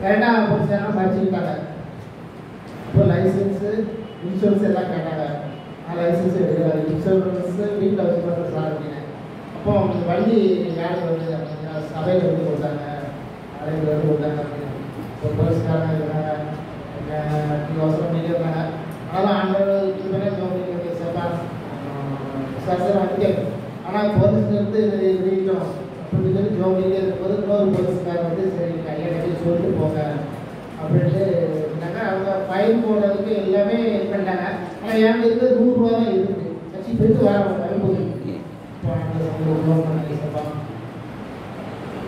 கரெக்டாக போலீஸ்காரங்க படிச்சுக்கிட்டாங்க. இப்போ லைசன்ஸு இன்சூரன்ஸ் எல்லாம் கேட்டாங்க. நான் லைசன்ஸ் எடுக்கிறாரு, இன்சூரன்ஸு வீட்டில் வச்சு பண்ணுற சார் அப்படின்னு. அப்போ அவங்க வண்டி யாருக்கு வந்து அப்படின்னா சபையில் வந்து கொடுத்தாங்க, அடையில் வந்து கொடுத்தாங்க அப்படின்னு. இப்போ போலீஸ்காரங்க இருக்கிறாங்க, நீங்கள் அவசரம் பண்ணிட்டு இருந்தாங்க. அதெல்லாம் ஆண்டவர் இது பண்ணி கவனிக்க சார் சார் வந்து ஆனால் போலீஸ்லேருந்து வெளியிட்டோம் அப்படின்னு சொல்லி ஜோபிலே இருக்கும்போது இன்னொரு போலீஸ்காரர் வந்து சரி ஐயா கட்டி சொல்லிட்டு போங்க அப்படின்ட்டு இருந்தாங்க. அவங்க ஃபைன் போடுறதுக்கு எல்லாமே இது பண்ணிட்டாங்க. ஆனால் என்கிட்ட இருந்து 100 ரூபா தான் இருக்குது. கட்சி போயிட்டு வரோம் வரும்போது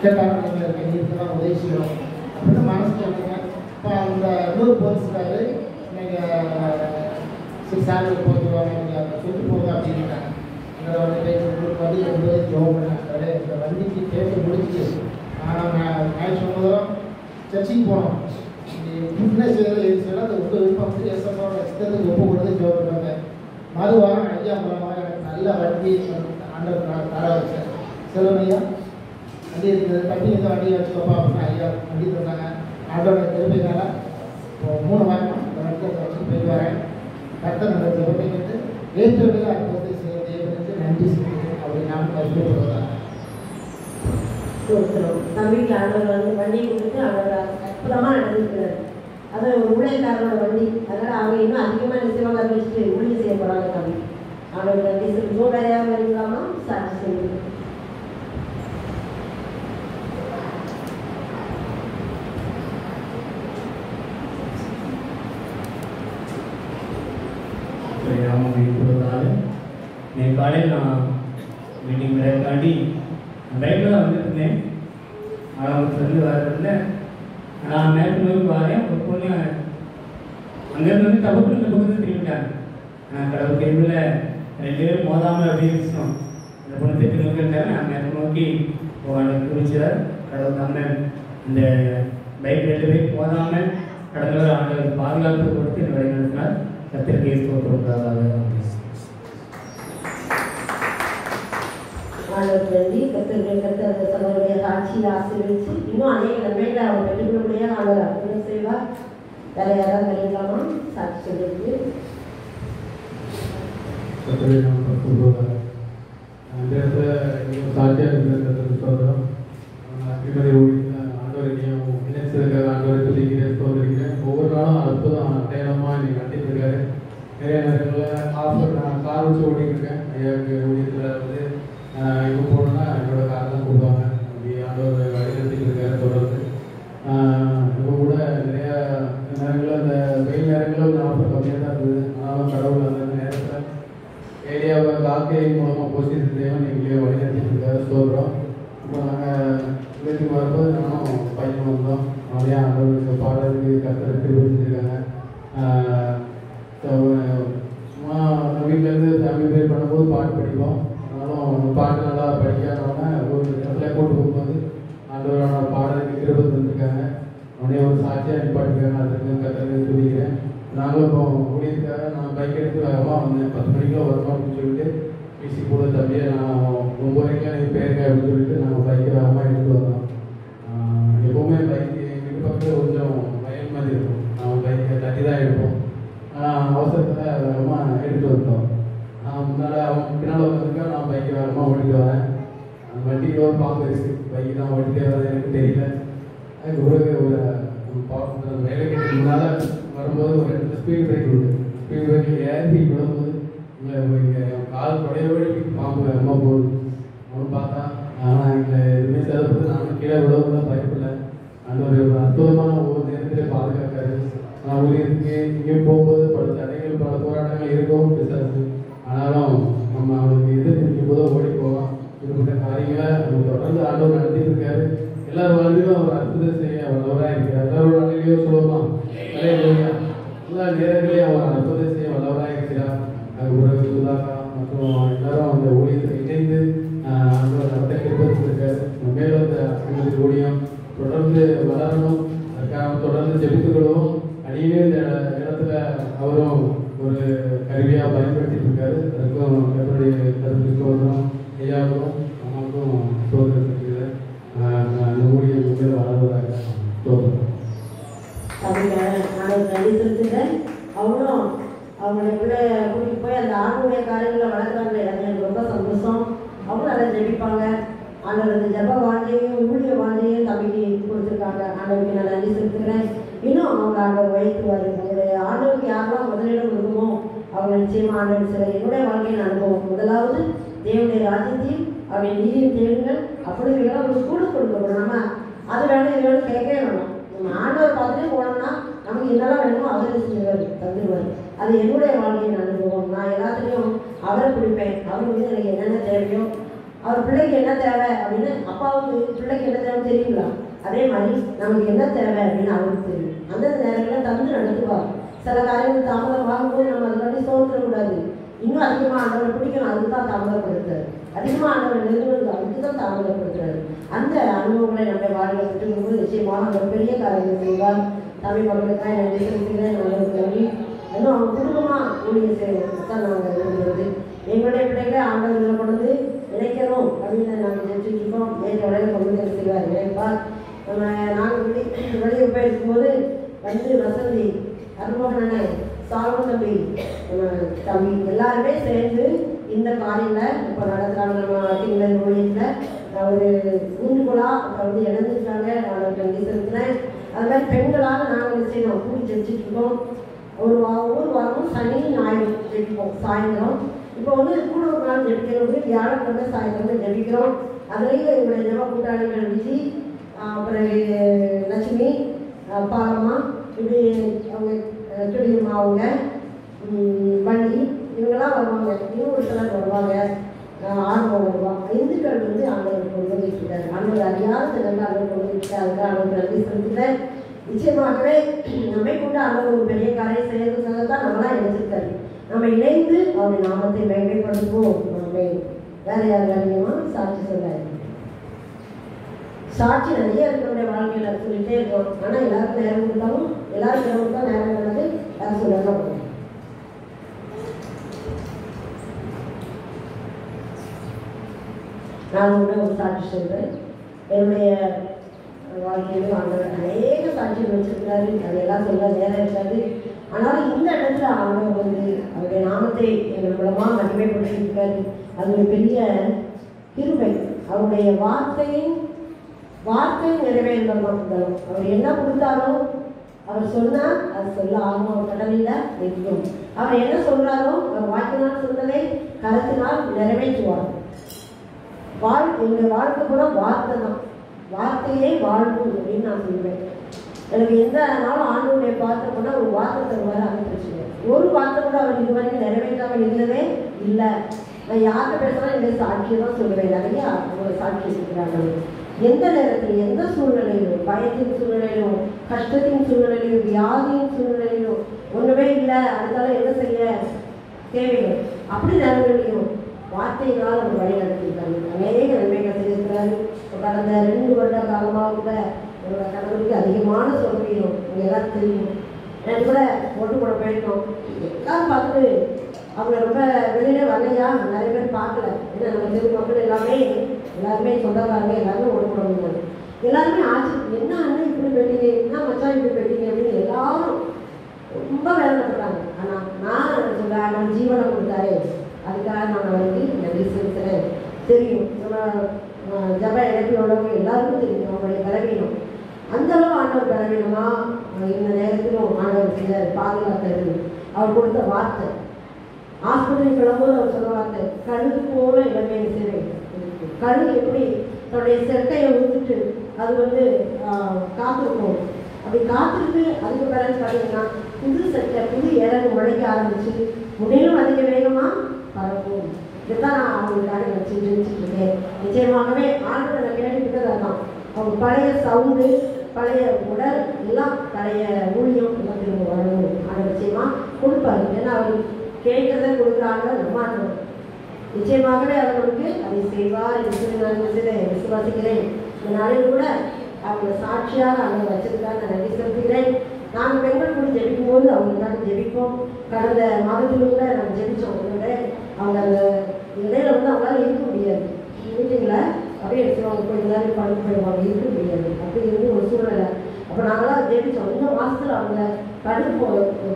கேட்டாங்க நீங்கள் கையிருக்கெல்லாம் உதவி செய்யணும் அப்படின்னு மனசு சொல்லுங்க. இப்போ அந்த இன்னொரு போலீஸ்காரர் நீங்கள் சரி சார் போட்டு வாங்க நீங்கள் சொல்லிட்டு போங்க அப்படின்ட்டாங்க. இந்த வந்து வந்து ரொம்ப ஜோம் பண்ணாரு. இந்த வண்டிக்கு பேப்பர் முடிச்சு ஆனால் நான் சொன்னதும் சர்ச்சுக்கு போனோம். ஃபிட்னஸ் செய்யலாம் அது ரொம்ப விருப்பம் வந்து எஸ்எம்ஓட இஷ்டத்துக்கு ஒப்பு கொடுத்து ஜோம் பண்ணுவாங்க. மறுவாரம் ஐயா மூலமாக எனக்கு நல்ல வண்டி ஆண்டவர் நான் தர வச்சேன். செல்வனையா வண்டி இருக்குது, தம்பி இந்த வண்டியை வச்சுக்கோப்பா அப்படின்னு ஐயா வண்டி தந்தாங்க. ஆண்டோட திரும்பினால இப்போ 3 வாரமாக இந்த வண்டியை வச்சுட்டு போயிட்டு வரேன். கர்த்தர் அந்த ஜெபத்தை கேட்டு ஏற்றவர்கள் அற்புதத்தை செய்ய தேவனுக்கு நன்றி சொல்லுங்கள் அப்படின்னு நாம் கருத்துப்படுவதாக தம்பிக்கு ஆண்டவர் வந்து வண்டி கொடுத்து அவர் அற்புதமாக நடந்துக்கிறார். அது ஒரு ஊழியக்காரனோட வண்டி. அதனால் அவங்க இன்னும் அதிகமாக நிச்சயமாக வச்சுட்டு ஊழியம் செய்ய போகிறாங்க. தம்பி அவனோட நன்றி சொல்லி வேறையாக வரலாமா சாட்சி சொல்லி காலையில் நான் மீட்டிங் தாண்டி பைக்கில் தான் வந்துருந்தேன். அவங்க சொல்லி வர்றதில்ல நான் மேற்கு நோக்கி வரேன். ஒரு பொண்ணு அங்கேருந்து வந்து தப்புக்கு இந்த பக்கத்தில் திரும்பிட்டாங்க. நான் கடவுள் கேள்வியில் 2 பேரும் மோதாமல் அப்படியே விஷயம் அந்த பொண்ணு தெற்கு நோக்கி இருக்காரு. நான் மேற்கு நோக்கி போவாங்க குறிச்சார். கடவுள் தாங்க இந்த பைக் 2 பேரும் மோதாமல் கடந்த ஒரு ஆண்டு பாதுகாப்பு கொடுத்து இந்த வழி நடத்தினார். கத்திரிக்கை கொடுக்கிறதாக ஆண்டவர்லேருந்து கத்தர் சகோதரிய சாட்சியில் ஆசீர்வதிச்சு இன்னும் அநேக நன்மைகளை அவங்க பெற்றுக்கொள்ளக்கூடிய அவர் அற்புதம் செய்வார். வேற யாராவது நினைக்கலாமா சாட்சி சொல்லிருக்கு? அந்த இடத்துல சாட்சியாக இருக்கிறது சோதரம் ஆண்டவரையும் இணைச்சிருக்கிற ஆண்டவரை சொல்லிக்கிறேன் சோதரிக்கிறேன். ஒவ்வொரு நாளும் அற்புதம் அடையாளமாக நீங்கள் கட்டிட்டு இருக்காரு. நிறைய நேரங்களில் நான் கார் வச்சு ஓட்டிகிட்டு இருக்கேன். ஐயாவுக்கு ஊழியத்தில் வந்து இப்போ போனோன்னா என்னோட கார் தான் கொடுப்பாங்க. அப்படி ஆண்டவர் வழிநடத்திட்டு இருக்காரு தொடர்ந்து. இப்போ கூட நிறையா நேரங்களில் அந்த வெயில் நேரங்களில் ஒரு ஆஃபர் கம்மியாக தான் இருக்குது. ஆனாலும் கடவுள் அந்த நேரத்தில் ஏரியாவை காக்கை மூலமாக போஷித்து தேவன் எங்கேயோ வழிநடத்திட்டு இருக்காரு சொல்கிறோம். இப்போ நாங்கள் வீட்டுக்கு வரும்போது நானும் பையன் வந்தோம். அவரையா ஆண்டவருக்கு பாடலுக்கு கருத்து வச்சுருக்காங்க. சும்மா வீட்டிலேருந்து ஃபேமிலி ப்ரே பண்ணும்போது பாட்டு படிப்போம். ஆனாலும் பாட்டு நல்லா படிக்காதவங்க ஒரு இடத்துல கூட்டு போகும்போது ஆண்டவரோட பாடலுக்கு கிருபை தந்துருக்காங்க. அவனே ஒரு சாட்சியாக நிப்பாட்டிருக்காங்க. அதுக்கு கற்றுக்க சொல்லிக்கிறேன். நாங்களும் இப்போ ஊழியத்துக்காக நான் பைக் எடுத்து வேகமாக வந்தேன். 10 மணிக்கெலாம் வருவோம் அப்படின்னு சொல்லிட்டு பிசி கூட தம்பியை நான் 9 வரைக்கும் எனக்கு பேருங்க அப்படின்னு சொல்லிட்டு நாங்கள் பைக்கை வேகமாக எடுத்து வந்தோம். எப்போவுமே பைக்கு வீட்டு பக்கத்தில் கொஞ்சம் வயல் மாதிரி இருக்கும். நான் பைக்கை தட்டி தான் எடுப்போம். அவசரத்தில் வேகமாக எடுத்து வந்தோம். முன்னால் அவங்க பின்னால் வந்திருக்கா நான் பைக்கை வேகமாக ஓட்டிட்டு வரேன். அந்த வண்டிக்கு ஒரு பாம்பு இருக்குது. பைக்கு தான் ஓட்டிகிட்டே வரது எனக்கு தெரியல. அதுக்கு ஒரு வேலை கட்டி முன்னால் வரும்போது ஒரு இடத்துல ஸ்பீட் பிரேக் உண்டு. ஸ்பீட் பிரேக்கில் ஏறி விடும்போது இங்கே கால் தொடையோடு பாம்பு வேகமாக போகுது. அவனு பார்த்தா ஆனால் எங்களை எதுவுமே சேதப்பட்டு நானும் கீழே விடவும் தான் பயப்படல. அந்த ஒரு அற்புதமான ஒவ்வொரு நேரத்தில் பாதுகாக்காரு. நான் ஊழியத்துக்கு இங்கேயும் போகும்போது பல தடைகள் பல போராட்டங்கள் இருக்கும் பிசாசு. ஆனாலும் நம்ம அவனுக்கு எதிர்த்து நிற்கும் போது ஓடி போவான். இப்படிப்பட்ட காரியங்களை நம்ம தொடர்ந்து ஆண்டவர் நடத்திட்டு இருக்காரு. எல்லார் வாழ்விலும் அவர் அற்புதம் செய்ய வல்லவராக இருக்கிறார். எல்லாரோட வாழ்க்கையோ சொல்லலாம் எல்லா நேரங்களையும் அவர் அற்புதம் செய்ய வல்லவராக இருக்கிறார். உறவு சுதாகா மற்றும் எல்லாரும் அந்த ஊழியத்தில் இணைந்து ஆண்டவர் நடத்த கிருபைத்திருக்காரு. மேலும் அந்த ஊழியம் தொடர்ந்து வளரணும். அதுக்காக தொடர்ந்து ஜெபித்துக்கொள்வோம். அடியே இந்த இடத்துல அவரும் ஒரு கருவியாக பயன்படுத்திட்டு இருக்காரு. அதுக்கும் என்னுடைய கருத்து சோதனம் ஐயாவுக்கும் அம்மாவுக்கும் சோதனை செஞ்சு அந்த ஊழியம் மேலே வளர்வதாக சோதனை அப்படிங்கிறாங்க. நான் நன்றி செலுத்துகிறேன். அவங்களும் அவங்களுடைய பிள்ளைய கூட்டிகிட்டு போய் அந்த ஆணுடைய காரியங்களை வளர்க்குறாங்களே, அது எனக்கு ரொம்ப சந்தோஷம். அவங்களும் நல்லா ஜெபிப்பாங்க. ஆண்டவர் அந்த ஜப வாழ்க்கையும் ஊழிய வாழ்க்கையும் தம்பிக்கு கொடுத்துருக்காங்க. ஆண்டவருக்கு நான் நன்றி செலுத்துகிறேன். இன்னும் அவங்க ஆண்டவர் வயிற்றுவார். அவங்களுடைய ஆண்டவருக்கு யாரெல்லாம் முதலிடம் கொடுக்குமோ அவங்க நிச்சயமாக ஆண்டவர் சில என்னுடைய வாழ்க்கையின் அனுபவம். முதலாவது தேவனுடைய ராஜ்யத்தையும் அவருடைய நீதியும் தேடுங்கள். அப்படி அவங்களுக்கு கூட கொடுக்கணும். நம்ம அது வேணும் இது வேணும் கேட்கவே வேணும். நம்ம ஆண்டவர் பார்த்துட்டே போனோம்னா நமக்கு என்னெல்லாம் வேணுமோ அவரை செஞ்சுருவார், தந்துடுவார். அது என்னுடைய வாழ்க்கையின் அனுபவம். நான் எல்லாத்துலேயும் அவரை பிடிப்பேன். அவர் வந்து எனக்கு என்னென்ன தேவையோ, அவர் பிள்ளைக்கு என்ன தேவை அப்படின்னு அப்பாவுக்கு பிள்ளைக்கு என்ன தேவை தெரியுங்களா, அதே மாதிரி நமக்கு என்ன தேவை அப்படின்னு அவருக்கு தெரியும். அந்தந்த நேரங்களில் தந்து நடத்துவார். சில காரியங்கள் தாமதம் வாங்கும்போது நம்ம அதுக்காண்டி சோர்ந்துடக்கூடாது. இன்னும் அதிகமாக ஆண்டவரை பிடிக்கணும், அதுக்கு தான் தாமதப்படுத்துறாரு. அதிகமாக ஆண்டவரை நெருங்குவது அதுக்கு தான் தாமதப்படுத்துறாரு. அந்த அனுபவங்களை நம்ம வாழ்க்கை விட்டுக்கும்போது நிச்சயமாக அந்த பெரிய காரியங்கள் செய்வார். தமிழ் மக்களுக்காக நன்றி செலுத்துகிறேன். நல்லது நன்றி. இன்னும் அவங்க குடும்பமாக ஊழியர் செய்யணும் தான் நாங்கள் விரும்புகிறது. எங்களுடைய பிள்ளைகளை ஆண்டவர்களை கொண்டு நினைக்கணும் அப்படின்னு நாங்கள் நினைச்சிருக்கோம். நேற்று வரையில் கொண்டு வந்து செய்வார் நினைப்பார். நாங்கள் வெளியே போயிருக்கும்போது வந்து வசந்தி, அருமகனே, சால்வன் தம்பி, தம்பி எல்லாருமே சேர்ந்து இந்த காரியத்தில் இப்போ நடத்துகிறாங்க. நம்ம திங்கள் ஊழியத்தில் ஒரு ஊண்டுகோலா வந்து இணைஞ்சிருக்காங்க. நான் நன்றி செலுத்தினேன். அது மாதிரி பெண்களாக நாங்கள் நிச்சயம் கூடி ஜெபிச்சுட்ருக்கோம். ஒரு வாரமும் சனி ஞாயிறு ஜெபிப்போம் சாயந்தரம். இப்போ வந்து கூட ஒரு நாள் ஜெபிக்கிறது வியாழக்கிழமை சாயந்தரம் ஜெபிக்கிறோம். அதுலேயும் எங்களுடைய ஜெப கூட்டாளிகள் விஜி, பிறகு லட்சுமி, பாலம்மா, இப்படி அவங்க கிளியம்மா, அவங்க வண்டி இவங்கெல்லாம் வருவாங்க. இன்னும் ஒரு சிலர் வருவாங்க. ஆர்வம் வருவாங்க. இந்துக்கள் வந்து ஆண்டவர் கொண்டு வந்துட்டு இருக்காரு. ஆண்டவர் அறியாத சிலர் ஆண்டவர் கொண்டு வந்துட்டு அதுக்கு ஆண்டவர் நன்றி செலுத்துகிறேன். நிச்சயமாகவே நம்மை கொண்டு ஆண்டவர் ஒரு பெரிய காரியம் செய்யறதுக்காக தான் நம்மளாம் இணைச்சிருக்காரு. நம்ம இணைந்து அவருடைய நாமத்தை மேம்படுத்துவோம். நம்ம வேற யார் வேணுமா சாட்சி சொல்ல சாட்சி நிறைய இருக்கிற வாழ்க்கையில் சொல்லிட்டே இருக்கோம். ஆனால் எல்லாருக்கும் நேரம் கொடுத்தாலும் எல்லாருக்கும் நேரம் கொடுத்தா நேரம் வந்து யாரும் சொல்லலாம். நான் கூட ஒரு சாட்சி சொல்கிறேன். என்னுடைய வாழ்க்கையிலும் ஆண்டவர் அநேக சாட்சிகள் வச்சிருக்கிறாரு. அதெல்லாம் சொல்ல நேரம் இருக்காது. ஆனாலும் இந்த இடத்துல ஆண்டவர் வந்து அவருடைய நாமத்தை எங்கள் மூலமாக மகிமைப்படுத்தியிருக்காரு. அது ஒரு பெரிய கிருபை. அவருடைய வார்த்தையும் நிறைவேறுதல் மட்டும். அவர் என்ன கொடுத்தாலும் அவர் சொன்னால் அது சொல்ல ஆகும். அவர் கடலில் நிற்கும். அவர் என்ன சொல்கிறாரோ அவர் வாக்கினால் சொன்னதை கருத்தினால் நிறைவேற்றுவார். என்னுடைய வாழ்க்கை கூட வார்த்தை தான். வார்த்தையே வாழ்வு அப்படின்னு நான் சொல்லுவேன். எனக்கு எந்த நாளும் ஆண்டவருடைய வார்த்தை கூட ஒரு வார்த்தை தருவார். அது பிரச்சனை. ஒரு வார்த்தை கூட அவர் இதுவரைக்கும் நிறைவேற்றாமல் இருந்ததே இல்லை. நான் யார்கிட்ட பேசுகிறேன் என்னுடைய சாட்சியை தான் சொல்லுவேன். நிறைய அவங்களோட சாட்சி இருக்கிறாங்க. எந்த நேரத்தில் எந்த சூழ்நிலையிலும், பயத்தின் சூழ்நிலையிலும், கஷ்டத்தின் சூழ்நிலையிலும், வியாதியின் சூழ்நிலையிலும் ஒன்றுமே இல்லை, அதனால என்ன செய்ய தேவைகள் அப்படி நேரங்களையும் வார்த்தையினால் அவர் வழி நடத்தியிருக்காரு. அநேக நன்மைகள் செய்திருக்கிறாரு. கடந்த 2 வருட காலமாக கூட என்னோட கணவருக்கு அதிகமான சொல்லிடும். நீங்கள் எல்லாரும் தெரியும். எனக்கு கூட ஓட்டு போட போயிருக்கோம். எல்லாரும் பார்த்துட்டு அவங்க ரொம்ப வெளியில வரலையா, நிறைய பேர் பார்க்கல. ஏன்னா நம்ம தெரு மக்கள் எல்லாருமே சொந்தக்காரங்க எல்லாருமே ஓட்டு போட முடியாது. எல்லாருமே ஆச்சரியம், என்ன அண்ணன் இப்படி போயிட்டீங்க, என்ன மச்சான் இப்படி போயிட்டீங்க அப்படின்னு எல்லாரும் ரொம்ப வேதனைப்படுறாங்க. ஆனால் நான் சொல்கிறேன், நான் ஜீவனை கொடுத்தாரு, அதுக்காக நான் அவருக்கு நன்றி செலுத்துகிறேன். தெரியும் நம்ம ஜப இடத்தில் உள்ளவங்க எல்லாருக்கும் தெரியும் அவங்களுடைய பலவீனம். அந்த அளவு ஆண்டவர் பலவீனமா இந்த நேரத்திலும் ஆண்டவர் செய்தார். பாதுகாக்கிறது அவர் கொடுத்த வார்த்தை. ஹாஸ்பிட்டலுக்கு கிளம்பும்போது அவர் சொன்ன வார்த்தை, கழுகு போல இளமை செய்வேன். கழுகு எப்படி தன்னுடைய செட்டையை விட்டுட்டு அது வந்து காத்திருக்கும். அப்படி காத்திருக்கு. அதுக்கு பிறகு பார்த்தீங்கன்னா புது செட்டை புது இறகு முளைக்க ஆரம்பிச்சு முடியும் அதிக வேகமாக பரப்பும். இதுதான் நான் அவங்களுக்காக நினச்சிட்டு இருக்கேன். நிச்சயமாகவே ஆண்டு நான் கேட்டுக்கிட்டது அதான். அவங்க பழைய சவுண்டு, பழைய உடல் எல்லாம், பழைய ஊழியம் எல்லாம் திரும்ப வரணும். அதை நிச்சயமாக கொடுப்பாரு. ஏன்னா அவர் கேட்கறத கொடுக்குறாங்க. நம்ம நிச்சயமாகவே அவர் நமக்கு அதை செய்வார் என்று நான் விசுவாசிக்கிறேன். இந்த நாளில் கூட அவங்க சாட்சியாக அவங்க வச்சிருக்காங்க. நான் நன்றி செலுத்துகிறேன். நாங்கள் பெண்கள் கூட ஜெபிக்கும் போது அவங்களுக்காக ஜெபிப்போம். கடந்த மாதத்தில் கூட நாங்கள் ஜெபித்தோம். அவங்க அந்த இடையில வந்து அவங்களால இருக்க முடியாது. மீட்டிங்கில் அப்படியே எடுத்துருவாங்க, கொஞ்ச நேரம் படுத்து போயிடுவாங்க, இருக்க முடியாது. அப்படி இருந்து ஒரு சூழ்நிலை அப்போ நாங்களாம் ஜெபிச்சோம், இந்த மாதத்தில் அவங்க கடுப்பு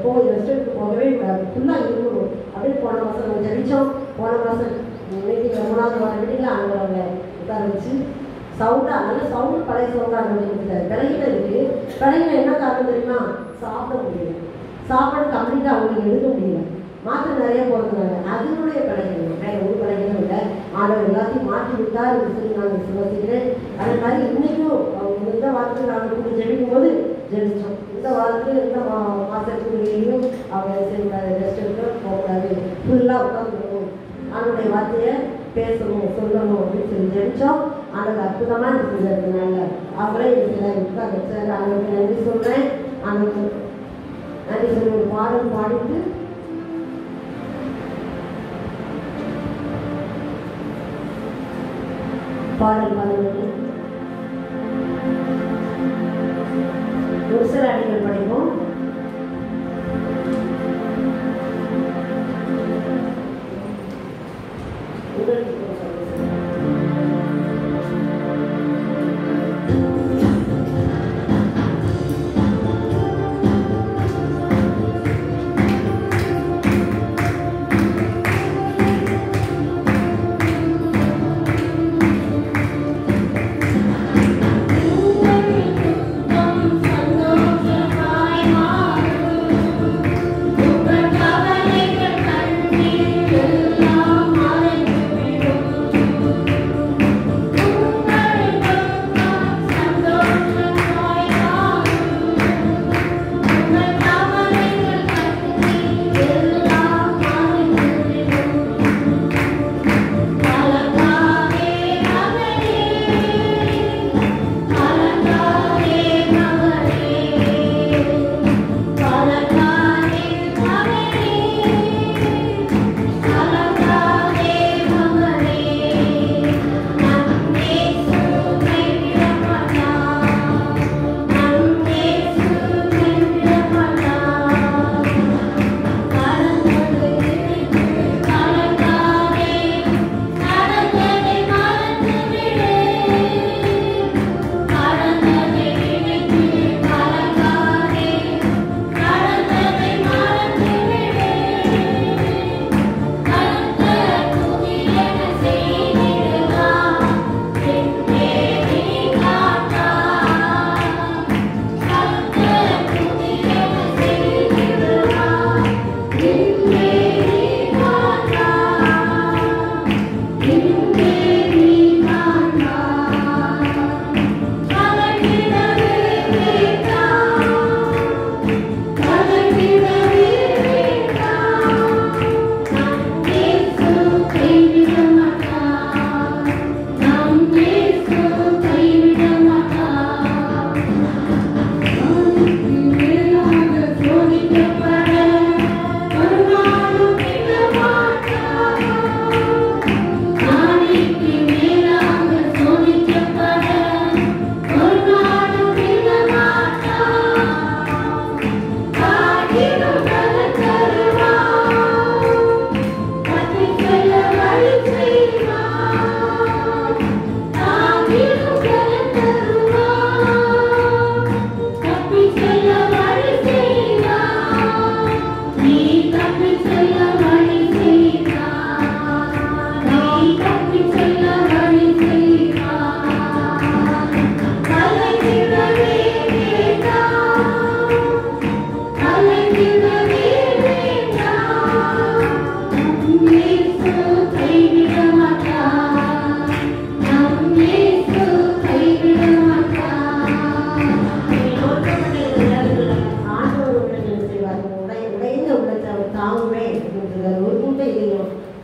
போய் ரெஸ்டாரண்ட்டுக்கு போகவே கூடாது, ஃபுல்லாக இருக்கணும் அப்படின்னு போன மாதம் நாங்கள் ஜெபிச்சோம். போன மாதம் மீட்டிங்கில் 3வது வாரம் மீட்டிங்கில் அவங்க உட்கார வச்சு சவுண்டாக நல்ல சவுண்டு பழைய சவுண்டாக கொடுத்தாரு. விலகில இருக்குது. விலகில என்ன காரணம் தெரியுமா? சாப்பிட முடியல, சாப்பாடு கம்ப்ளீட்டாக அவங்களுக்கு எடுக்க முடியல, மாற்றம் நிறைய போகிறதுனால அதனுடைய படைகள் வேறு ஒரு படைகளும் இல்லை. ஆண்டவர் எல்லாத்தையும் மாற்றி விட்டார் என்று சொல்லி நான் விசுவாசிக்கிறேன். அதே மாதிரி இன்றைக்கும் அவங்க இந்த வாரத்தில் நாங்கள் கூட ஜெபிக்கும் போது ஜெபிச்சோம். இந்த வாரத்தில் இந்த மாதத்துக்குள்ளேயும் அவங்க செய்யக்கூடாது, ரெஸ்ட் எடுக்க போகக்கூடாது, ஃபுல்லாக உட்காந்துருக்கணும், அவனுடைய வார்த்தையை பேசணும் சொல்லணும் அப்படின்னு சொல்லி ஜெபிச்சோம். அவனுக்கு அற்புதமாக செஞ்சதுனால அவங்களே எனக்கு உட்கார வச்சாரு. அவனுக்கு நன்றி சொல்கிறேன். அவனுக்கு நன்றி சொல்லி ஒரு பாடல் பாடிட்டு பாடல் பாடுவது ஒரு சில அடிகள் படிப்போம்.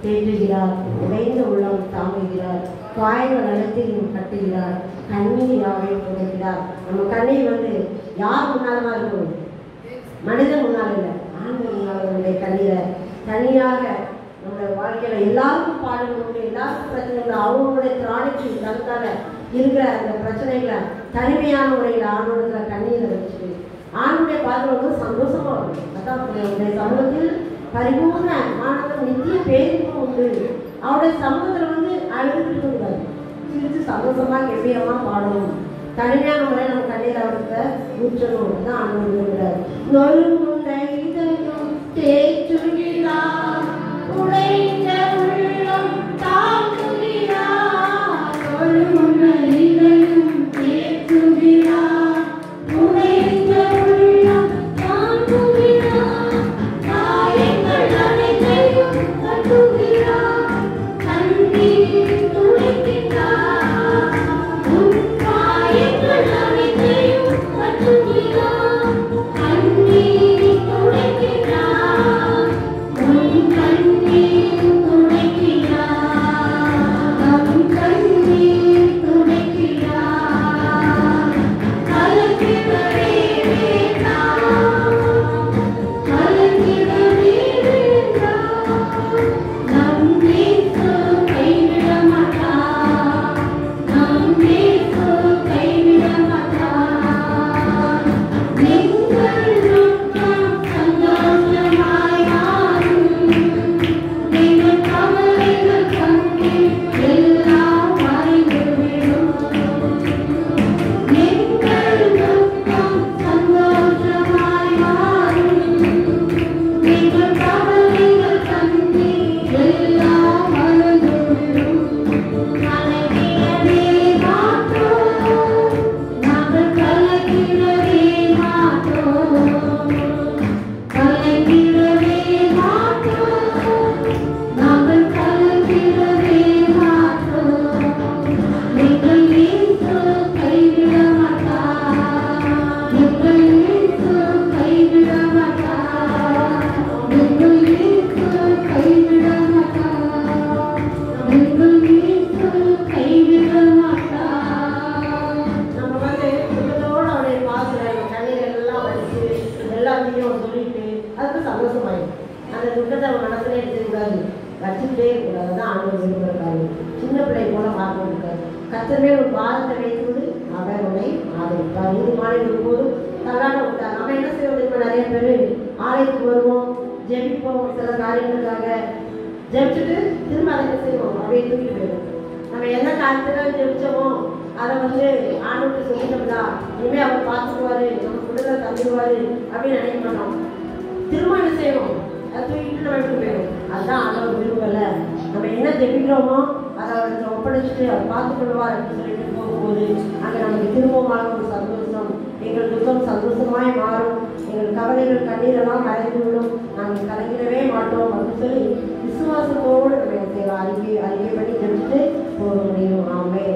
தேற்றுகிறார், உடைந்த உள்ளம் தாங்குகிறார், காயங்கள் அனைத்தையும் கட்டுகிறார், கண்ணீர் யாவையும் துடைக்கிறார். நம்ம கண்ணீர் யார் முன்னாலமா இருக்கணும்? மனிதன் முன்னால் இல்லை, ஆண்கள் முன்னால் நம்முடைய கண்ணீரை தனியாக நம்முடைய வாழ்க்கையில எல்லாருக்கும் பாடணும், எல்லாருக்கும் பிரச்சனைகள் அவங்களுடைய திராணிக்கு தந்தால இருக்கிற அந்த பிரச்சனைகளை தனிமையான முறையில் ஆணோட கண்ணீரை வச்சுட்டு ஆணுடைய பார்வை சந்தோஷமா இருக்கும். அதான் உடைய சமூகத்தில் பரிபூர்ண ஆனந்தம் நித்திய பேரிப்பும் உண்டு. அவருடைய சமூகத்தில் அழுதுட்டு கூடாது, சிரித்து சந்தோஷமா கெம்பியமா பாடணும். தனிமையான முறையில் நம்ம கண்ணீர் அவர்கிட்ட ஊற்றணும் தான் அனுபவிக்கிறார். நொறுங்குண்ட இதயம் தேற்றுகிறார், உடைந்த உள்ளம் தாங்குகிறார். நொறுங்குண்ட இதயம் தேற்றுகிறார், உடைந்த உள்ளம் தாங்குகிறார். காயங்கள் அனைத்தையும் கட்டுகிறார், கண்ணீர் துடைக்கிறார். உன் காயங்கள் அனைத்தையும் கட்டுகிறார், கண்ணீர் துடைக்கிறார். உன் கண்ணீர் துடைக்கிறார், உன் கண்ணீர் துடைக்கிறார். கலக்கிடவே வேண்டாம், கலக்கிடவே வேண்டாம். நம் இயேசு கைவிட மாட்டார், நம் இயேசு கைவிட மாட்டார். நீங்கள் துக்கம் சந்தோஷமாய் மாறும், நீங்கள் கவலைகள் கண்ணீர் எல்லாம் மறைந்துவிடும். நீங்கள் துக்கம் சந்தோஷமாய் மாறும், நீங்கள் கவலைகள் கண்ணீர் எல்லாம் மறைந்துவிடும். கலக்கிடவே மாட்டோம், நாங்கள் கலக்கிடவே மாட்டோம், கலக்கிடவே மாட்டோம், நாங்கள் கலக்கிடவே மாட்டோம். எங்கள் இயேசு கைவிட மாட்டார், எங்கள் இயேசு கைவிட மாட்டார், எங்கள் இயேசு கைவிட மாட்டார், எங்கள் இயேசு கைவிட மாட்டார். நம்ம வந்து குடும்பத்தோட அவருடைய பாசறை கண்ணீர் எல்லாம் வடிச்சு எல்லாத்தையும் சொல்லிட்டு அதுக்கு சந்தோஷமாயிடும். அந்த துக்கத்தை அவன் மனசுல எடுத்துக்கூடாது, வச்சுக்கிட்டே கூடாது. தான் ஆண்டவர் விரும்புகிறாரு. சின்ன பிள்ளை போல பார்க்க இருக்காரு. கத்தமே ஒரு பாரத்தை வைத்து அவர் உன்னை ஆதரிப்பார். நீதிமானை ஒருபோதும் தள்ளாட விட்டார். நம்ம என்ன செய்வோம்? இப்போ நிறைய பேர் ஆலயத்துக்கு வருவோம், ஜெபிப்போம், சில காரியங்களுக்காக ஜெபிச்சுட்டு திரும்ப அதை என்ன செய்வோம்? அப்படியே தூக்கிட்டு போயிடும். நம்ம என்ன காரியத்துக்காக ஜெபிச்சோமோ அதை வந்து ஆண்டவர்கிட்ட சொல்லிட்டோம்னா இனிமே அவர் பார்த்துக்குவாரு, நம்ம குடும்பத்தை தந்துடுவாரு அப்படின்னு நினைக்க மாட்டோம். திரும்ப என்ன செய்வோம்? அதை தூக்கிட்டு நம்ம எடுத்து போயிடும். அதுதான் ஆண்டவர் விரும்பல. நம்ம என்ன ஜெபிக்கிறோமோ அதை அவருக்கு ஒப்படைச்சிட்டு அவர் பார்த்து கொள்வார் அப்படின்னு சொல்லிட்டு போகும்போது அங்கே நமக்கு திரும்பமான ஒரு சந்தோஷம், எங்கள் துக்கம் சந்தோஷமாய் மாறும், எங்கள் கவலைகள் கண்ணீரெல்லாம் மறைந்துவிடும், நாங்கள் கலங்கிடவே மாட்டோம் அப்படின்னு சொல்லி விசுவாசத்தோடு நம்ம என்ன செய்யலாம்? அறிக்கை பண்ணி தெரிஞ்சுட்டு போக முடியும். ஆமே.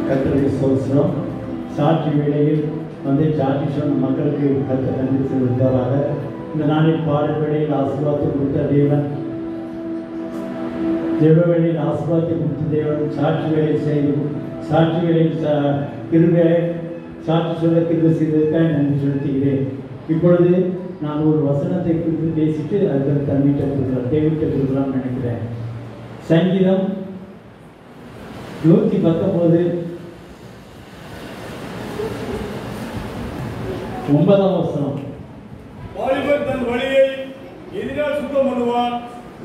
கர்த்தருடைய ஸ்தோத்திரம். சாட்சி வேளையில் வந்து சாட்சி சொன்ன மக்களுக்கு கர்த்தர் நன்றி செலுத்துவதாக. இந்த நாளில் பாடல் வேளையில் ஆசீர்வாதத்தை கொடுத்த தேவன், ஜெப வேளையில் ஆசீர்வாதத்தை கொடுத்த தேவன், சாட்சி வேலை செய்து சாட்சி வேளையில் கிருபை சாட்சி சொல்ல கிருபை செய்ததற்காக நன்றி செலுத்துகிறேன். இப்பொழுது நான் ஒரு வசனத்தை குறித்து பேசிட்டு அதுக்கு தன்மையிட்ட கொடுக்கலாம், தேவிட்ட கொடுக்கலாம்னு நினைக்கிறேன். சங்கீதம் 119 9ஆம் வசனம். வாலிபன் தன் வழியை எதிரால் சுத்தம் பண்ணுவான்,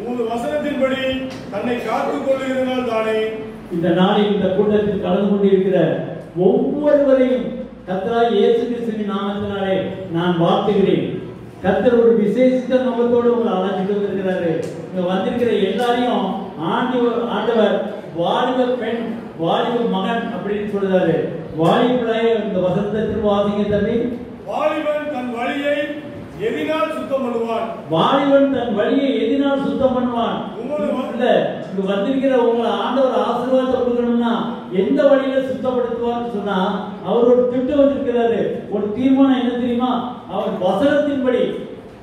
உமது வசனத்தின்படி தன்னை காத்துக் கொள்ளுகிறதால் தானே. இந்த நாளில் இந்த கூட்டத்தில் கலந்து கொண்டிருக்கிற ஒவ்வொருவரையும் கர்த்தராகிய இயேசு கிறிஸ்துவின் நாமத்தினாலே நான் வாழ்த்துகிறேன். கர்த்தர் ஒரு விசேஷித்த நோக்கத்தோடு உங்களை அழைச்சிட்டு வந்திருக்கிறாரு. இங்க வந்திருக்கிற எல்லாரையும் ஆண்டவர் வாலிப பெண், வாலிப மகன் அப்படின்னு சொல்றாரு. வாலிபராய இந்த வசனத்திற்கு வாசிங்க தம்பி. வாலிபன் தன் வழியை எதினால் சுத்தம் பண்ணுவான், வாலிபன் தன் வழியை எதினால் சுத்தம் பண்ணுவான். இல்ல, இங்க வந்திருக்கிற உங்களை ஆண்டவர் ஆசீர்வாதத்தை கொடுக்கணும்னா எந்த வழியில சுத்தப்படுத்துவார்னு சொன்னா அவர் ஒரு திட்டம் வச்சிருக்கிறாரு. ஒரு தீர்மானம் என்ன தெரியுமா? அவர் வசனத்தின்படி,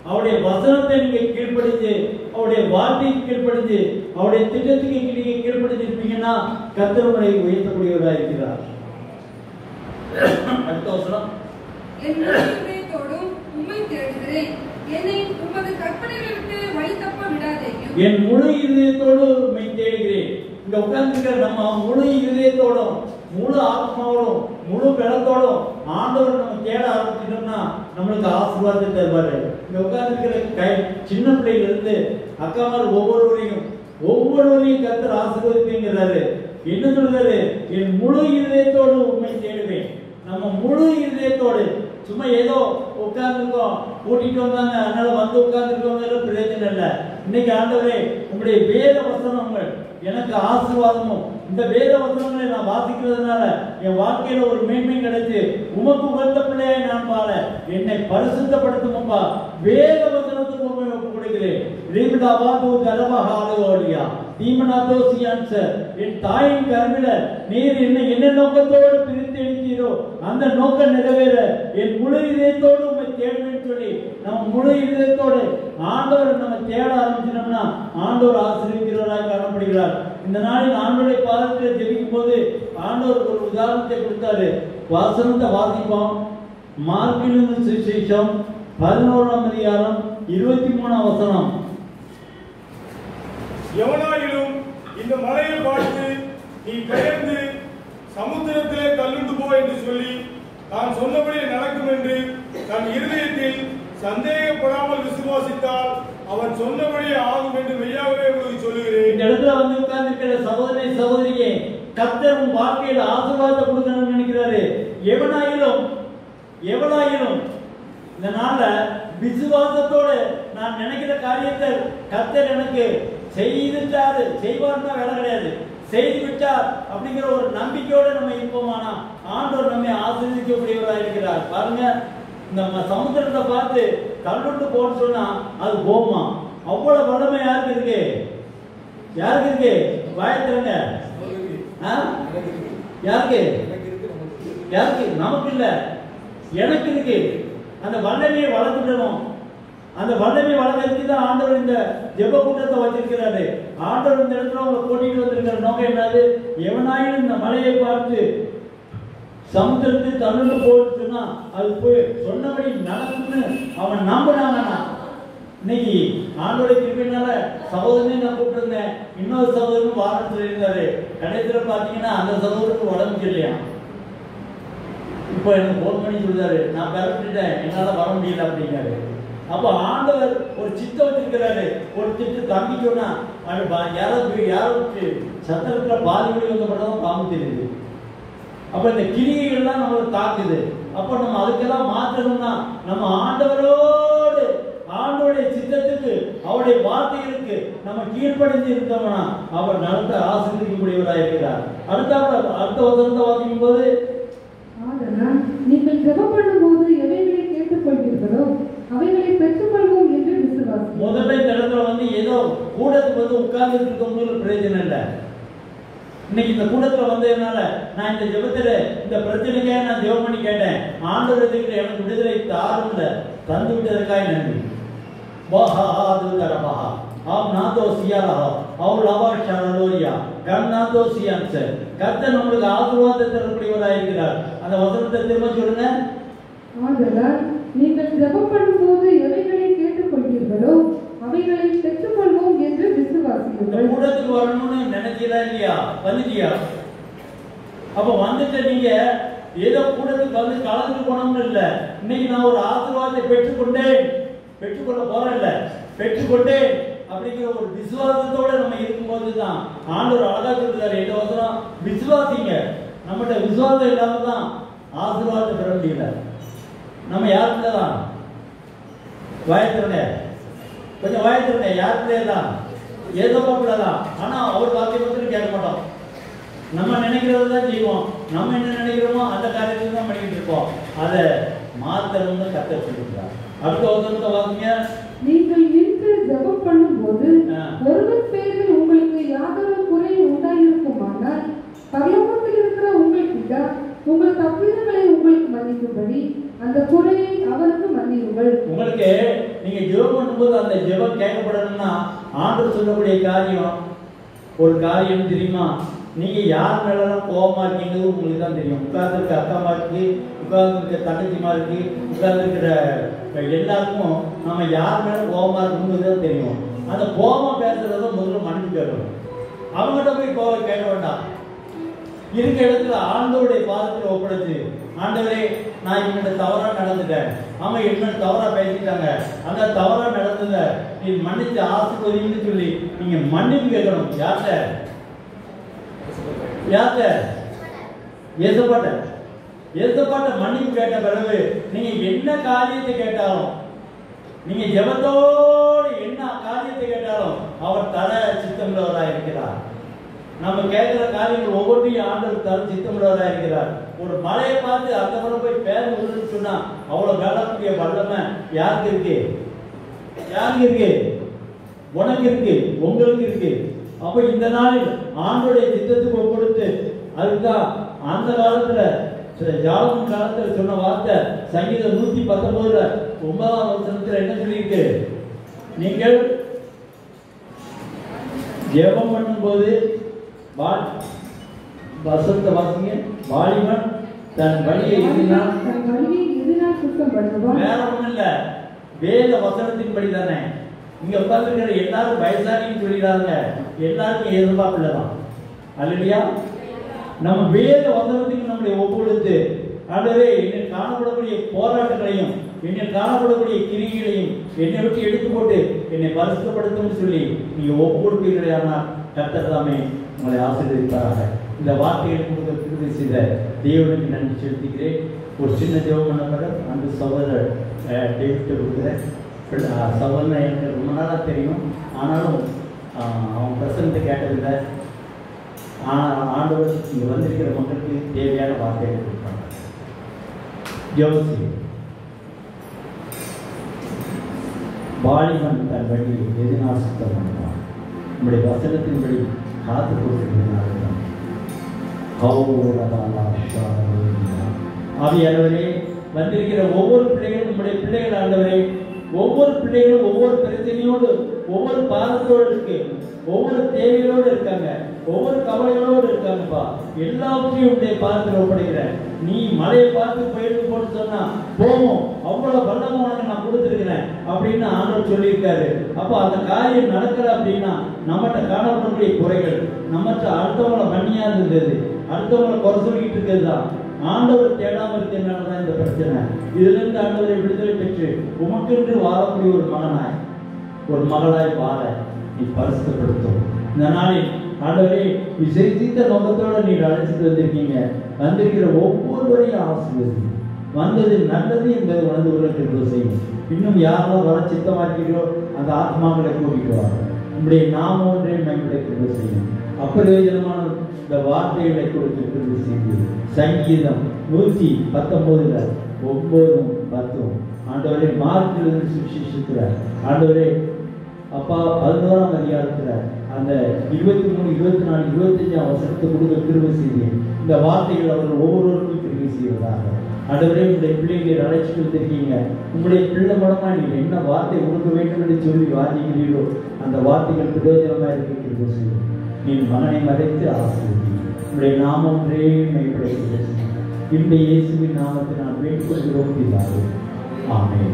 அவருடைய வசனத்தை நீங்க கீழ்ப்படிஞ்சு, அவருடைய வார்த்தைக்கு கீழ்ப்படிஞ்சு, அவருடைய திட்டத்துக்கு நீங்க கீழ்ப்படிஞ்சிருப்பீங்கன்னா கர்த்தர் உங்களை உயர்த்தக்கூடியவராக இருக்கிறார். அடுத்த வசனம். என் இதயத்தோடும் உம்மை தேடுகிறேன், என்னை உமது கற்பனைகளை விட்டு வழி தப்ப விடாதேயும். என் முழு இதயத்தோடு உம்மை தேடுகிறேன். இங்க உட்கார்ந்துருக்கிற நம்ம முழு இதயத்தோடும், முழு ஆத்மாவோடும், முழு பலத்தோடும் ஆண்டவர் நம்ம தேட ஆரம்பிச்சிட்டோம்னா நம்மளுக்கு ஆசீர்வாதத்தை தருவாரு. இங்க உட்கார்ந்துருக்கிற சின்ன பிள்ளையில இருந்து அக்காமார் ஒவ்வொருவரையும் கர்த்தர் ஆசீர்வதிப்பீங்கிறாரு. என்ன சொல்றாரு? என் முழு இதயத்தோடு உண்மை தேடுவேன். நம்ம முழு இதயத்தோடு, சும்மா ஏதோ உட்கார்ந்துருக்கோம், கூட்டிட்டு வந்தாங்க அதனால வந்து உட்கார்ந்துருக்கோங்கிற பிரயோஜனம் இல்லை. இன்னைக்கு ஆண்டவரே உங்களுடைய வேத வசனங்கள் எனக்கு ஆசீர்வாதமும், இந்த வேத வசனங்களை நான் வாசிக்கிறதுனால என் வாழ்க்கையில ஒரு மேன்மை கிடைச்சு உமக்கு உகந்த பிள்ளையாய் நான் வாழ என்னை பரிசுத்தப்படுத்துமப்பா. வேத வசனத்துக்கு உண்மை ஒப்பு கொடுக்கிறேன். என் தாயின் கருவில நீர் என்ன நோக்கத்தோடு பிரித்து எடுத்தீரோ அந்த நோக்கம் நிறைவேற என் முழு இதயத்தோடு உண்மை தேடுவேன்னு சொல்லி நம்ம முழு இதயத்தோடு ஆண்டவர் நம்ம தேட ஆரம்பிச்சிட்டோம்னா ஆண்டவர் ஆசீர்வதிக்கிறவராக காணப்படுகிறார். இந்த நாளில் ஆண்டவருடைய பாதத்தில் ஜெபிக்கும் போது ஆண்டவர் ஒரு உதாரணத்தை கொடுத்தாரு. வசனத்தை வாசிப்போம். மார்க்கிலிருந்து சுவிசேஷம் 11ஆம் அதிகாரம் 23ஆம் வசனம். எவனாயிலும் இந்த மலையை பார்த்து நீ பெயர்ந்து சமுத்திரத்திலே தள்ளுண்டு போ என்று சொல்லி தான் சொன்னபடி நடக்கும் என்று தன் இருதயத்தில் சந்தேகப்படாமல் விசுவாசித்தால் அவன் சொன்னபடி ஆகும் என்று மெய்யாகவே உங்களுக்கு சொல்லுகிறேன். இந்த இடத்துல வந்து உட்கார்ந்திருக்கிற சகோதரி சகோதரியே, கர்த்தர் உன் வாழ்க்கையில ஆசீர்வாதத்தை கொடுக்கணும்னு நினைக்கிறாரு. எவனாயிலும் இந்த நாள்ல விசுவாசத்தோட நான் நினைக்கிற காரியத்தை கர்த்தர் எனக்கு செய்துட்டாரு, செய்வார்னா வேலை கிடையாது, செய்து விட்டார் அப்படிங்கிற ஒரு நம்பிக்கையோட நம்ம இருப்போமானா ஆண்டவர் நம்மை ஆசீர்வதிக்கக்கூடியவராக இருக்கிறார். பாருங்க, நம்ம சமுத்திரத்தை பார்த்து தள்ளுண்டு போன்னு சொன்னா அது போமா. அவ்வளவு வல்லமை யாருக்கு இருக்கு? யாருக்கு இருக்கு? வாயத்திரங்க. யாருக்கு? யாருக்கு? நமக்கு இல்ல, எனக்கு இருக்கு. அந்த வல்லமையை வளர்த்துடணும். அந்த வல்லமை வளர்க்கறதுக்கு தான் ஆண்டவர் இந்த ஜெப கூட்டத்தை வச்சிருக்கிறாரு. ஆண்டவர் இந்த இடத்துல அவங்க கூட்டிட்டு வந்திருக்கிற நோக்கம் என்னது? எவனாயிலும் இந்த மலையை பார்த்து சமுத்திரத்தை தள்ளுண்டு போட்டுன்னா அது போய் சொன்னபடி நடக்கும்னு அவன் நம்பினாங்கன்னா, இன்னைக்கு ஆண்டோடைய கிருபையினால சகோதரனை நான் கூப்பிட்டுருந்தேன். இன்னொரு சகோதரனும் வாரத்தில் இருந்தாரு. கடைசியில் பார்த்தீங்கன்னா அந்த சகோதரனுக்கு உடம்பு சரியில்லையா. இப்போ எனக்கு ஃபோன் பண்ணி சொல்றாரு, நான் பிறப்பிட்டேன், என்னால் வர முடியல அப்படிங்கிறாரு. அப்போ ஆண்டவர் ஒரு சித்தம் வச்சிருக்கிறாரு. ஒரு சித்து தம்பி சொன்னா யாருக்கு சத்திரத்தில் பாதிப்படி வந்தப்பட்டதான் பாம்பு தெரியுது. அப்ப இந்த கிரியைகள்லாம் நம்மளை தாக்குது. அப்ப நம்ம அதுக்கெல்லாம் மாற்றணும்னா நம்ம ஆண்டவரோடு, ஆண்டவருடைய சித்தத்துக்கு, அவருடைய வார்த்தைகளுக்கு நம்ம கீழ்ப்படிந்து இருந்தோம்னா அவர் நடத்த ஆசீர்வதிக்கக்கூடியவராக இருக்கிறார். அடுத்த வசனத்தை வாசிக்கும் போது, நீங்கள் ஜெபம் பண்ணும்போது எவைகளை கேட்டுக்கொள்வீர்களோ அவைகளை பெற்றுக்கொள்வோம் என்று விசுவாசி. முதல்ல இந்த இடத்துல வந்து ஏதோ கூடத்துக்கு வந்து உட்கார்ந்து இருக்கவங்களுக்கு பிரயோஜனம் இல்லை. இன்னைக்கு இந்த கூட்டத்துல வந்ததுனால நான் இந்த ஜெபத்துல இந்த பிரச்சனைக்காக நான் ஜெபம் பண்ணி கேட்டேன். ஆண்டவர் எனக்கு விடுதலை தாரும் தந்து விட்டதற்காக நன்றி. கர்த்தர் நம்மளுக்கு ஆசீர்வாதத்தை தரக்கூடியவராக இருக்கிறார். அந்த வசனத்தை திரும்ப சொல்லுங்க. ஆதலால் நீங்கள் ஜெபம் பண்ணும்போது எவைகளை கேட்டுக்கொள்வீர்களோ அவைகளை பெற்றுக்கொள்வோம் என்று விசுவாசியுங்கள். கூட்டத்துக்கு வரணும்னு நினைச்சீங்களா இல்லையா? வந்துட்டியா? அப்ப வந்துட்டு நீங்க ஏதோ கூட்டத்துக்கு வந்து கலந்து போனோம்னு இல்ல. இன்னைக்கு நான் ஒரு ஆசீர்வாதத்தை பெற்றுக்கொள்ள போறேன் இல்ல, பெற்றுக்கொண்டேன் அப்படிங்கிற ஒரு விசுவாசத்தோட நம்ம இருக்கும்போது தான் ஆண்டவர் அழகா சொல்றாரு. எந்த வசனம்? விசுவாசிங்க. நம்மகிட்ட விசுவாசம் இல்லாம தான் ஆசீர்வாதத்தை பெற முடியல. நம்ம யாருக்குள்ள தான் வாயத்திறங்க, கொஞ்சம் வாயத்திறங்க, யாருக்குள்ளே தான் ஏதோ தான். ஆனா அவர் வார்த்தை மட்டும் கேட்க மாட்டோம். நம்ம நினைக்கிறது தான் செய்வோம். நம்ம என்ன நினைக்கிறோமோ அந்த காரியத்தை தான் பண்ணிட்டு இருப்போம். அதை மாத்தணும்னு கர்த்தர் சொல்லியிருக்கிறார். அடுத்த வசனத்தை வாசிங்க. நீங்கள் நின்று ஜெபம் பண்ணும்போது ஒருவர் பேரில் உங்களுக்கு யாதொரு குறையும் உண்டாயிருக்குமானால் பரலோகத்தில் இருக்கிற உங்கள்கிட்ட உங்கள் தப்பிதங்களை உங்களுக்கு மன்னிக்கும்படி அந்த குறையை அவருக்கு மன்னியுங்கள். உங்களுக்கு நீங்க ஜெபம் பண்ணும்போது அந்த ஜெபம் கேட்கப்படணும்னா ஆண்டவர் சொல்லக்கூடிய காரியம் ஒரு காரியம் தெரியுமா? நீங்க யார் மேலாம் கோபமா இருக்கீங்கிறது உங்களுக்கு தான் தெரியும். உட்கார்ந்து இருக்க அக்காமா இருக்கு, உட்கார்ந்து இருக்க தங்கச்சிமா இருக்கு, உட்கார்ந்து இருக்கிற எல்லாருக்கும் நம்ம யார் மேல கோபமா இருக்குங்கிறது தான் தெரியும். அந்த கோபமா பேசுறத முதல்ல மன்னிப்பு கேட்கணும். அவங்ககிட்ட போய் கோபம் கேட்க வேண்டாம். இருக்க இடத்துல ஆண்டவருடைய பாதத்தில் ஒப்படைச்சு, ஆண்டவரே நான் இவங்க தவறா நடந்துட்டேன், அவங்க என்ன தவறா பேசிட்டாங்க, அந்த தவறா நடந்தத நீ மன்னிச்சு ஆசீர்வதின்னு சொல்லி நீங்க மன்னிப்பு கேட்கணும். யார்கிட்ட? யார்கிட்ட? ஏசப்பாட்ட மன்னிப்பு கேட்ட பிறகு நீங்க என்ன காரியத்தை கேட்டாலும், நீங்க ஜெபத்தோடு என்ன காரியத்தை கேட்டாலும் அவர் தர சித்தமுள்ளவராக இருக்கிறார். நம்ம கேட்கிற காரியங்கள் ஒவ்வொன்றையும் ஆண்டவர் தர சித்தமுள்ளவராக இருக்கிறார். ஒரு மலையை பார்த்து அந்த மலை போய் பேர் விடுன்னு சொன்னா அவ்வளவு வேளக்கூடிய வல்லமை யாருக்கு இருக்கு? யாருக்கு இருக்கு? உனக்கு இருக்கு, உங்களுக்கு இருக்கு. அப்ப இந்த நாளில் ஆண்டோடைய சித்தத்துக்கு ஒப்படுத்து, அதுதான் அந்த காலத்துல ஜாலமன் காலத்துல சொன்ன வார்த்தை சங்கீதம் 119 9ஆம் வசனத்துல என்ன சொல்லியிருக்கு? நீங்கள் ஜெபம் பண்ணும்போது வசந்த வாசிங்க, வாலிபன் தன் வழியை எதினால் சுத்தம் பண்ணுவான். வேற ஒண்ணும் இல்ல, வேத வசனத்தின்படி தானே. இங்க உட்கார்ந்துக்கிற எல்லாரும் வயசானின்னு சொல்லிடுறாங்க, எல்லாருக்கும் எதிர்பார்ப்புலதான். அல்லையா? நம்ம வேத வசனத்துக்கு நம்மளை ஒப்புடுத்து, ஆண்டவரே என்னை காணப்படக்கூடிய போராட்டங்களையும் என்னை காணப்படக்கூடிய கிரிகளையும் என்னை விட்டு எடுத்து போட்டு என்னை பரிசுத்தப்படுத்தும் சொல்லி நீங்க ஒப்பு கொடுப்பீர்களானால் கர்த்தர் தாமே உங்களை ஆசீர்வதிப்பாராக. இந்த வார்த்தைகளை கொடுக்க திருப்பி செய்த தேவனுக்கு நன்றி செலுத்துகிறேன். ஒரு சின்ன ஜெபம் பண்ணப்பட அந்த சகோதரர் டேவிட்ட கொடுக்குறேன். சகோதரன் எனக்கு ரொம்ப நாளாக தெரியும், ஆனாலும் அவன் பிரசனத்தை கேட்டதில்லை. ஆண்டவர் இங்கே வந்திருக்கிற மக்களுக்கு தேவையான வார்த்தைகளை கொடுப்பாங்க. ஜோசி வாலிபன் தன் வழி எதினால் சுத்தம் பண்ணுவான். நம்முடைய வசனத்தின்படி காத்து கொடுக்கிறதுனால ஆவியானவரே, வந்திருக்கிற ஒவ்வொரு பிள்ளைகளும் நம்முடைய பிள்ளைகள் ஆண்டவரே, ஒவ்வொரு பிள்ளைகளும் ஒவ்வொரு பிரச்சனையோடு ஒவ்வொரு பாரத்தோடு இருக்கு, ஒவ்வொரு தேவையோடு இருக்காங்க, ஒவ்வொரு கவலைகளோடு இருக்காங்கப்பா. எல்லாவற்றையும் உடைய பாதத்தில் ஒப்படைக்கிறேன். நீ மலையை பார்த்து போயிட்டு போட்டு சொன்னா போவோம், அவ்வளவு வல்லமை உனக்கு நான் கொடுத்துருக்கிறேன் அப்படின்னு ஆண்டவர் சொல்லியிருக்காரு. அப்போ அந்த காரியம் நடக்கல அப்படின்னா நம்மகிட்ட காணப்படக்கூடிய குறைகள், நம்மகிட்ட அடுத்தவங்களை மண்ணியா இருந்தது, அடுத்தவங்களை குறை சொல்லிக்கிட்டு இருக்கிறது தான். ஆண்டவர் தேடாமல் இருக்கிறதுனாலதான் இந்த பிரச்சனை. இதுல இருந்து ஆண்டவரை விடுதலை பெற்று உமக்கென்று வாழக்கூடிய ஒரு மகனாய் ஒரு மகளாய் வாழ நீ பரிசுத்தப்படுத்தும். இந்த நாளில் ஆண்டவரே விசேஷித்த நோக்கத்தோட நீர் அழைச்சிட்டு வந்திருக்கீங்க. வந்திருக்கிற ஒவ்வொருவரையும் ஆசீர்வதி. வந்தது நல்லது என்பதை உணர்ந்தவர்களுக்கு செய்யும். இன்னும் யாரெல்லாம் வர சித்தமா இருக்கிறோ அந்த ஆத்மாக்களை கூட்டிட்டு வாங்க. நம்முடைய நாம ஒன்றே மேம்படுத்த செய்யும். அப்பிரயோஜனமான இந்த வார்த்தைகளை கொடுத்து செய்து சங்கீதம் 119 9 10 ஆண்டவரே மார்க்கிலிருந்து சுவிசேஷிக்கிறார். ஆண்டவரே அப்பா 11ஆம் அதிகாரத்துல அந்த 23 24 25ஆம் வசனத்தை கொடுக்க கிருபை செய்து இந்த வார்த்தைகள் அவர்கள் ஒவ்வொருவருக்கும் கிருபை செய்வதாக. ஆண்டவரே உங்களுடைய பிள்ளைகளை அழைச்சிட்டு வந்திருக்கீங்க. உங்களுடைய பிள்ளை மூலமா நீங்க என்ன வார்த்தை கொடுக்க வேண்டும் என்று சொல்லி வாதிக்கிறீர்களோ அந்த வார்த்தைகள் பிரயோஜனமா இருக்க கிருபை செய்யும். நீ மகனை மறைத்து ஆசீர்வதி. உங்களுடைய நாமம் ஒன்றே மேம்படுத்த இந்த இயேசுவின் நாமத்தை நான் வேண்டிக்கொள்கிறோம் பிதாவே. ஆமென்.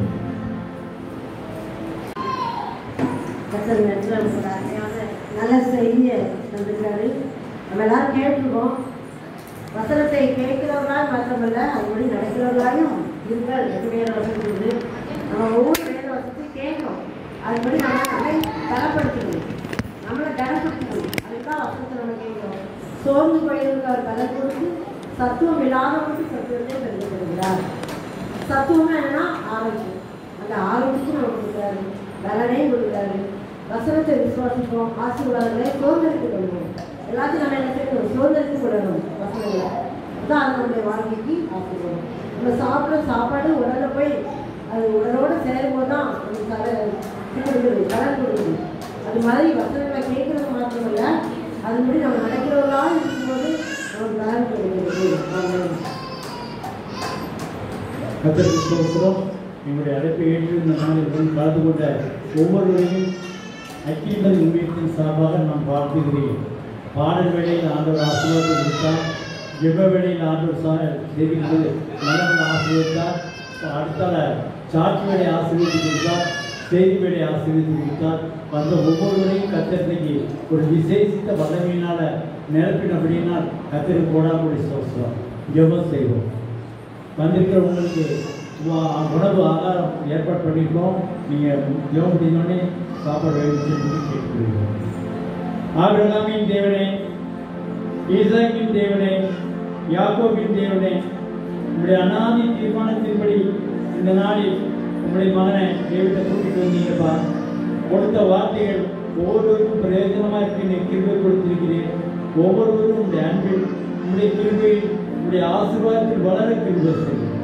நல்ல செய்தியை தந்திருக்காரு. நம்ம எல்லாரும் கேட்டுருக்கோம். வசனத்தை கேட்கிறவர்களால் மாத்திரமல்ல, அதுபடி நடக்கிறவர்களாயும் இருங்கள் என்று வேற வசதி. நம்ம ஒவ்வொரு வேற வசதியும் கேட்கணும், அதுபடி நம்ம நம்மை தரப்படுத்தணும், நம்மளை கனப்படுத்தணும். அதுதான் வசனத்தை நம்ம கேட்கிறோம். சோர்ந்து போயிருக்க அவர் பலன் கொடுத்து சத்துவம் இல்லாதவங்களுக்கு சத்துவத்தை பெற்றுக்கிறார். சத்துவம் என்னன்னா ஆரோக்கியம். அந்த ஆரோக்கியத்தை நம்ம கொடுக்குறாரு, பலனையும் கொடுக்குறாரு. வசனத்தை விசுவாசிப்போம், ஆசீர்வாதங்களை சோதனைக்கு கொள்வோம். எல்லாத்தையும் நம்ம என்ன செய்யணும்? சோதனைக்கு கொள்ளணும். வசனங்களை அதுதான் அது நம்முடைய வாழ்க்கைக்கு ஆசீர்வாதம். நம்ம சாப்பிட்ற சாப்பாடு உடல்ல போய் அது உடலோடு சேரும்போது தான் நமக்கு கொடுக்குது, பலன் கொடுக்குது. அது மாதிரி வசனங்களை கேட்கறது மாத்திரமல்ல, அது மாதிரி நம்ம நடக்கிறவர்களாக இருக்கும்போது நமக்கு பலன் கொடுக்கிறது. எங்களுடைய அழைப்பை ஏற்று இந்த நாளில் கலந்து கொண்ட ஒவ்வொருவரையும் ஐக்கியங்கள் ஊழியத்தின் சார்பாக நான் வாழ்த்துகிறேன். பாடல் வேளையில் ஆண்டவர் ஆசீர்வாதத்தை கொடுத்தார். ஜெப வேளையில் ஆண்டவர் தெரிவித்து நலன் ஆசீர்வதித்தார். அடுத்தால சாட்சி வேலை ஆசீர்வதித்து கொடுத்தார். செய்தி வேலை ஆசீர்வதித்து கொடுத்தார். வந்த ஒவ்வொருவரையும் கத்தருக்கு ஒரு விசேஷித்த வல்லமையினால நிரப்பினபடியினால் கத்தருக்கு போடாமல் சோசம் ஜெபம் செய்வோம். வந்திருக்கிறவங்களுக்கு உணவு ஆகாரம் ஏற்பாடு பண்ணியிருக்கோம். நீங்கள் ஜெபம் முடிந்தோடனே சாப்பாடு வேணும் கேட்டுக்கொள்கிறோம். ஆபிரகாமின் தேவனே, ஈசாக்கின் தேவனே, யாக்கோபின் தேவனே, உங்களுடைய அனாதி தீர்மானத்தின்படி இந்த நாளில் உங்களுடைய மகனை தேவத்தை கூட்டிட்டு வந்தீங்கப்பா. கொடுத்த வார்த்தைகள் ஒவ்வொருவருக்கும் பிரயோஜனமாக இருக்க கிருபை கொடுத்திருக்கிறேன். ஒவ்வொருவரும் உங்களுடைய அன்பில், உங்களுடைய கிருபையில், உங்களுடைய ஆசீர்வாதத்தில் வளர கிருபை செய்யும்.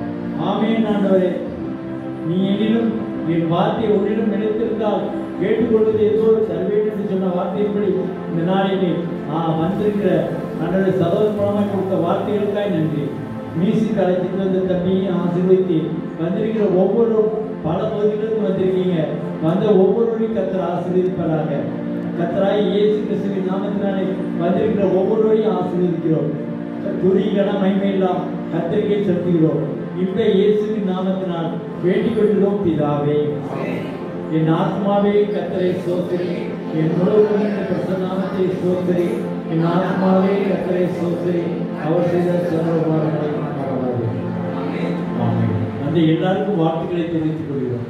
ஆமென். ஆண்டவரே, நீ என்னிலும் என் வார்த்தை உன்னிடம் நினைத்திருந்தால் கேட்டுக்கொள்வது ஏதோ தருவேன் என்று சொன்ன வார்த்தையின்படி இந்த நாளிலே வந்திருக்கிற அன்றரை சகோதர மூலமாக கொடுத்த வார்த்தைகளுக்காய் நன்றி. மியூசிக் அழைச்சிட்டு வந்த தம்பியை ஆசீர்வதித்து வந்திருக்கிற ஒவ்வொருவரும் பல பகுதிகளுக்கு வந்திருக்கீங்க. வந்த ஒவ்வொருவரையும் கர்த்தர் ஆசீர்வதிப்பாராக. கர்த்தராய் இயேசு கிறிஸ்துவின் நாமத்தினாலே வந்திருக்கிற ஒவ்வொருவரையும் ஆசீர்வதிக்கிறோம். துதி கன மகிமையெல்லாம் கர்த்தருக்கே செலுத்துகிறோம். இந்த இயேசுவின் நாமத்தினால் வேண்டிக் கொள்கிறோம் பிதாவே. என் ஆத்மாவே கர்த்தரை ஸ்தோத்திரி, என் முழுவதும் நாமத்தை ஸ்தோத்திரி. என் ஆத்மாவே கர்த்தரை ஸ்தோத்திரி, அவர் செய்த சர்வ உபகாரங்களை மறவாதே. ஆமென். அந்த எல்லாருக்கும் வார்த்தைகளை தெரிவித்துக் கொள்கிறோம்.